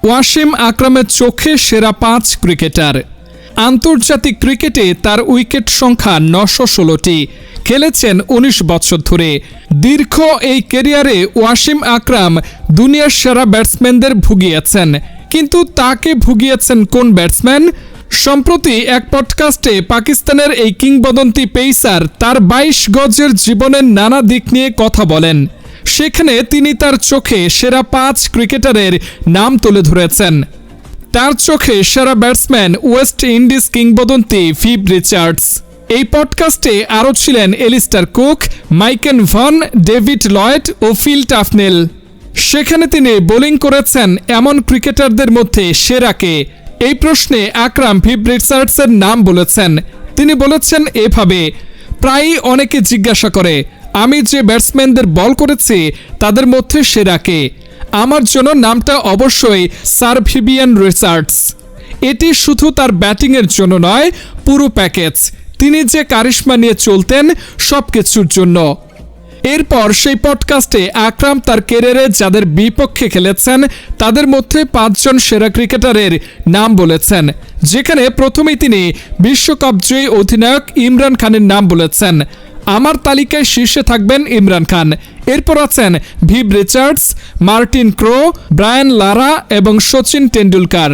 ওয়াসিম আকরামের চোখে সেরা 5 ক্রিকেটার। আন্তর্জাতিক ক্রিকেটে তার উইকেট সংখ্যা 916টি। খেলেছেন 19 বছর ধরে। দীর্ঘ এই ক্যারিয়ারে ওয়াসিম আকরাম দুনিয়ার সেরা ব্যাটসম্যানদের ভুগিয়েছেন। কিন্তু তাকে ভুগিয়েছেন কোন ব্যাটসম্যান? সম্প্রতি এক পডকাস্টে পাকিস্তানের এই কিংবদন্তি পেসার তার 22 গজের জীবনের নানা দিক নিয়ে কথা বলেন। সেখানে তিনি তার চোখে সেরা 5 ক্রিকেটারের নাম তুলে ধরেছেন। তার চোখে সেরা ব্যাটসম্যান ওয়েস্ট ইন্ডিজ কিংবদন্তি ভিভ রিচার্ডস। এই পডকাস্টে আরও ছিলেন Alastair Cook, Michael Vaughan, David Lloyd ও ফিল টাফনেল। সেখানে তিনি বোলিং করেছেন এমন ক্রিকেটারদের মধ্যে সেরা কে? এই প্রশ্নে আকরাম ভিভ রিচার্ডসের নাম বলেছেন। তিনি বলেছেন এভাবে, প্রায়ই অনেকে জিজ্ঞাসা করে আমি যে ব্যাটসম্যানদের বল করেছি তাদের মধ্যে সেরা কে? আমার জন্য নামটা অবশ্যই স্যার ভিভিয়ান রিচার্ডস। এটি শুধু তার ব্যাটিংয়ের জন্য নয়, পুরো প্যাকেজ। তিনি যে কারিশমা নিয়ে চলতেন সবকিছুর জন্য। এরপর সেই পডকাস্টে আকরাম তার ক্যারিয়ারে যাদের বিপক্ষে খেলেছেন তাদের মধ্যে 5 জন সেরা ক্রিকেটারের নাম বলেছেন, যেখানে প্রথমেই তিনি বিশ্বকাপজয়ী অধিনায়ক ইমরান খানের নাম বলেছেন। আমার তালিকায় শীর্ষে থাকবেন ইমরান খান। এরপর আছেন Viv Richards, Martin Crowe, Brian Lara এবং সচিন টেন্ডুলকার।